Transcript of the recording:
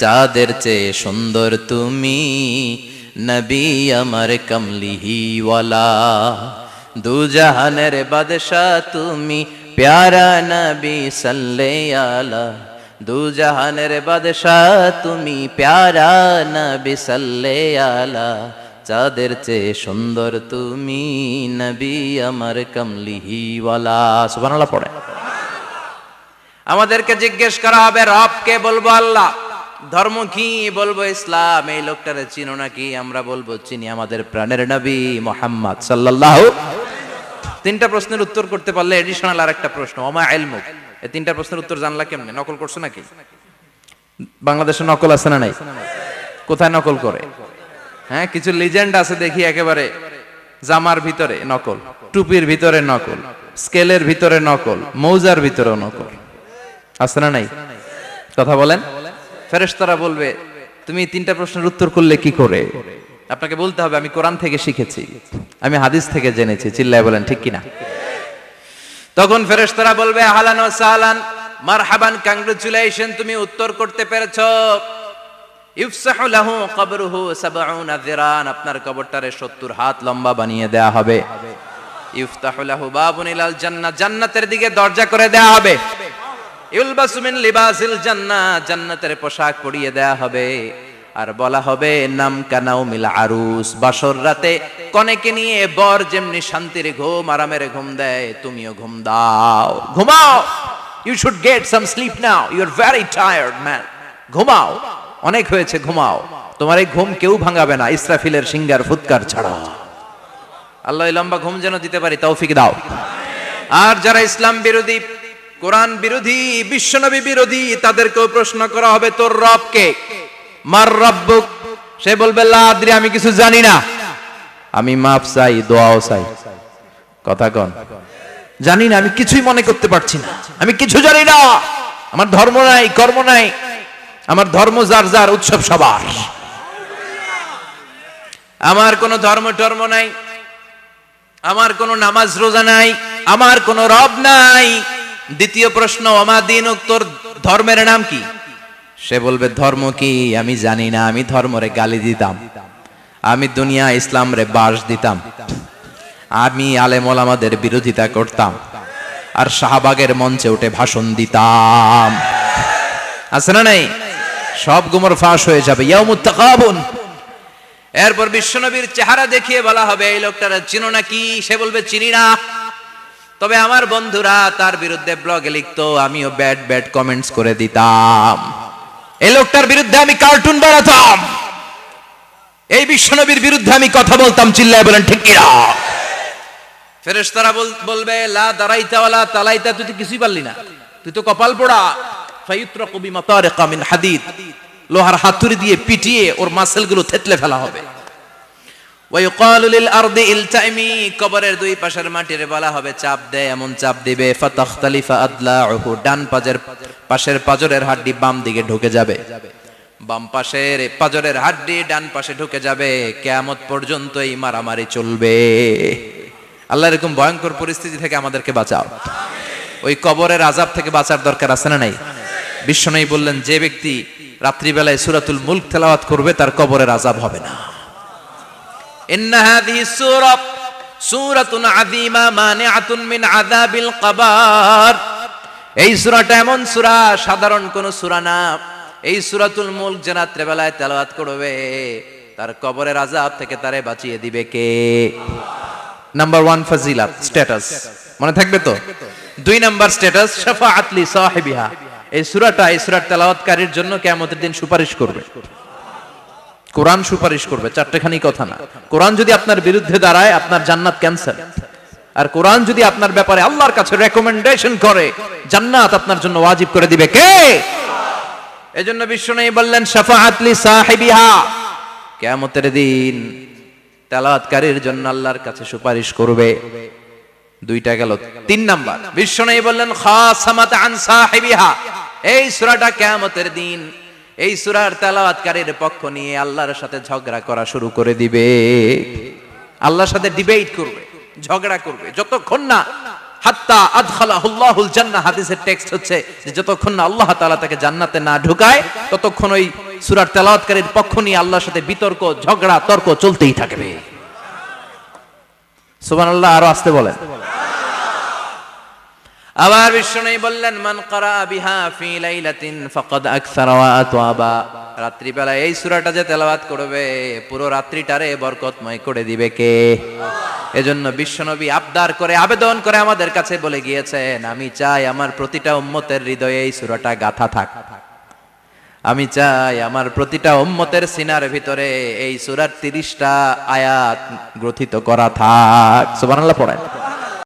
চাঁদের চেয়ে সুন্দর তুমি, নবী আমার কমলিহি ওয়ালা। দু জাহানের বাদশাহ তুমি, প্যারা নবী সাল্লাল্লাহু আলা। দু জাহানের বাদশাহ তুমি, প্যারা নবী সাল্লাল্লাহু আলা। চাঁদের চেয়ে সুন্দর তুমি, নবী আমার কমলিহি ওয়ালা। সুবহানাল্লাহ পড়ে। আমাদেরকে জিজ্ঞেস করা হবে রবকে, বলবো আল্লাহ। ধর্ম কি? বলবো ইসলাম। এই লোকটারে চিনো নাকি? আমরা বলবো চিনি, আমাদের প্রাণের নবী মুহাম্মদ সাল্লাল্লাহু। তিনটা প্রশ্নের উত্তর করতে পারলে এডিশনাল আর একটা প্রশ্ন, ওমা ইলমুক। এই তিনটা প্রশ্নের উত্তর জানলা কেমনে? নকল করছো নাকি? বাংলাদেশে নকল আছে না নাই? কোথায় নকল করে? হ্যাঁ, কিছু লিজেন্ড আছে দেখি, একেবারে জামার ভিতরে নকল, টুপির ভিতরে নকল, স্কেলের ভিতরে নকল, মৌজার ভিতরে নকল আছে না নাই? কথা বলেন। ফেরেশতারা বলবে তুমি তিনটা প্রশ্নের উত্তর করলে কি করে? আপনাকে বলতে হবে আমি কোরআন থেকে শিখেছি, আমি হাদিস থেকে জেনেছি। চিল্লায় বলেন ঠিক কিনা? তখন ফেরেশতারা বলবে আহলান ওয়া সাহলান, মারহাবান, কংগ্রাচুলেশন, তুমি উত্তর করতে পেরেছো। ইফসাহু লাহু কবরুহু 70 যিরান, আপনার কবরটারে 70 হাত লম্বা বানিয়ে দেয়া হবে। ইফতাহু লাহু বাবুন ইলাল জান্নাহ, জান্নাতের দিকে দরজা করে দেয়া হবে। ইউলবাসু মিন লিবাসিল জান্নাহ, জান্নাতের পোশাক পরিয়ে দেয়া হবে। আর বলা হবে নাম কানাউমিল আরুস, বাসর রাতে কনেকে নিয়ে বর যেমনি শান্তির ঘুম, আরামের ঘুম দেয়, তুমিও ঘুম দাও, ঘুমাও। You should get some sleep now, you are very tired man. ঘুমাও, অনেক হয়েছে, ঘুমাও। তোমার এই ঘুম কেউ ভাঙাবে না, ইসরাফিলের সিঙ্গার ফুৎকার ছাড়া। আল্লাহ লম্বা ঘুম যেন দিতে পারি, তৌফিক দাও। আর যারা ইসলাম বিরোধী, কোরআন বিরোধী, বিশ্বনবী বিরোধী, তাদেরকেও প্রশ্ন করা হবে তোর রব কে? মার রব্বুক? সে বলবে লা আদরি, আমি কিছু জানি না। আমি মাফ চাই, দোয়াও চাই। কথা কন, জানি না, আমি কিছুই মনে করতে পারছি না, আমি কিছু জানি না। আমার ধর্ম নাই, কর্ম নাই, আমার ধর্ম যার যার, উৎসব সবার। আমার কোনো ধর্ম টর্ম নাই, আমার কোনো নামাজ রোজা নাই, আমার কোনো রব নাই। দ্বিতীয় প্রশ্ন, ওমা দীনুক, তোর ধর্মের নাম কি? সে বলবে ধর্ম কি আমি জানি না, আমি ধর্মরে গালি দিতাম, আমি দুনিয়া ইসলাম রে বাস দিতাম, আমি আলেম ওলামাদের বিরোধিতা করতাম, আর শাহবাগের মঞ্চে উঠে ভাষণ দিতাম। আছে না নাই? সব গুমর ফাঁস হয়ে যাবে, ইয়াউমুত তাকাবুন। এরপর বিশ্বনবীর চেহারা দেখিয়ে বলা হবে এই লোকটারা চিনো নাকি? সে বলবে চিনি না, তবে আমার বন্ধুরা তার বিরুদ্ধে ব্লগে লিখতো, আমিও ব্যাড ব্যাড কমেন্টস করে দিতাম, এই লোকটার বিরুদ্ধে আমি কার্টুন বানাতাম, এই বিশ্বনবীর বিরুদ্ধে আমি কথা বলতাম। চিল্লায় বলেন ঠিক কিনা? ফেরেশতারা বলবে লা দারাইতা ওয়ালা তালাইতা, তুই তো কিছুই পারলি না, তুই তো কপাল পোড়া। ফায়ুত্রাকু বিমাতারিকা মিন হাদিদ, লোহার হাতুড়ি দিয়ে পিটিয়ে ওর মাসেলগুলো থেতলে ফেলা হবে। ওয়া ইউকালু লিল আরদি ইলতাইমি, কবরের দুই পাশের মাটিরে বলা হবে চাপ দে, এমন চাপ দিবে ফাতাখতালিফা আদলাউহু, ডান পাশের পাজরের হাড্ডি বাম দিকে ঢুকে যাবে, বাম পাশের পাজরের হাড্ডি ডান পাশে ঢুকে যাবে। কিয়ামত পর্যন্ত এই মারামারি চলবে। আল্লাহ এরকম ভয়ঙ্কর পরিস্থিতি থেকে আমাদেরকে বাঁচাও। ওই কবরের আযাব থেকে বাঁচার দরকার আছে না নাই? বিশ্বনবী বললেন যে ব্যক্তি রাত্রিবেলায় সূরাতুল মুলক তেলাওয়াত করবে তার কবরের আযাব হবে না। ইন্না হাযিহি সূরাতুন আযীমা মানিআতুন মিন আযাবিল কবর। এই সূরাটা এমন সূরা, সাধারণ কোন সূরা না। এই সূরাতুল মুলক যে রাত্রিবেলায় তেলাওয়াত করবে তার কবরের আযাব থেকে তারে বাঁচিয়ে দিবে কে? নাম্বার 1 ফজিলত, স্ট্যাটাস মনে থাকবে তো। 2 নাম্বার স্ট্যাটাস শাফাআত লি সাহিবিহা। এই সূরাটা, এই সূরার তেলাওয়াতকারীর জন্য কিয়ামতের দিন সুপারিশ করবে। কোরআন সুপারিশ করবে, চারটেখানি কথা না। কোরআন যদি আপনার বিরুদ্ধে দাঁড়ায় আপনার জান্নাত ক্যান্সেল, আর কোরআন যদি আপনার ব্যাপারে আল্লাহর কাছে রেকমেন্ডেশন করে জান্নাত আপনার জন্য ওয়াজিব করে দিবে কে? এজন্য বিশ্বনবী বললেন শাফাআত লি সাহিবিহা, কিয়ামতের দিন তেলাওয়াতকারীর জন্য আল্লাহর কাছে সুপারিশ করবে। 2টা গেল। 3 নাম্বার বিশ্বনবী বললেন খাসামাত আন সাহিবিহা। এই সূরাটা কিয়ামতের দিন এই সূরার তেলাওয়াতকারীর পক্ষ নিয়ে আল্লাহর সাথে ঝগড়া করা শুরু করে দিবে, আল্লাহর সাথে ডিবেট করবে, ঝগড়া করবে, যতক্ষণ না হাত্তা আদখালাহুল্লাহুল জান্নাহ। হাদিসের টেক্সট হচ্ছে যে যতক্ষণ না আল্লাহ তাআলা তাকে জান্নাতে না ঢুকায় ততক্ষণ ওই সূরার তেলাওয়াতকারীর পক্ষ নিয়ে আল্লাহর সাথে বিতর্ক, ঝগড়া, তর্ক চলতেই থাকবে। সুবহানাল্লাহ, আরো আসতে বলেন। আবার বিষ্ণু বললেন, মান ক্বারা বিহা ফি লাইলাতিন ফাকাদ আকসারা ওয়া আতওয়াবা, রাত্রি বেলা এই সূরাটা যে তেলাওয়াত করবে পুরো রাত্রিটারে বরকতময় করে দিবে কে? এজন্য বিশ্বনবী আবদার করে, আবেদন করে আমাদের কাছে বলে গিয়েছেন, আমি চাই আমার প্রতিটা উম্মতের হৃদয়ে এই সূরাটা গাঁথা থাক। আমি চাই আমার প্রতিটা উম্মতের সিনার ভিতরে এই সূরার 30টা আয়াত গ্রথিত করা থাক। সুবহানাল্লাহ পড়েন।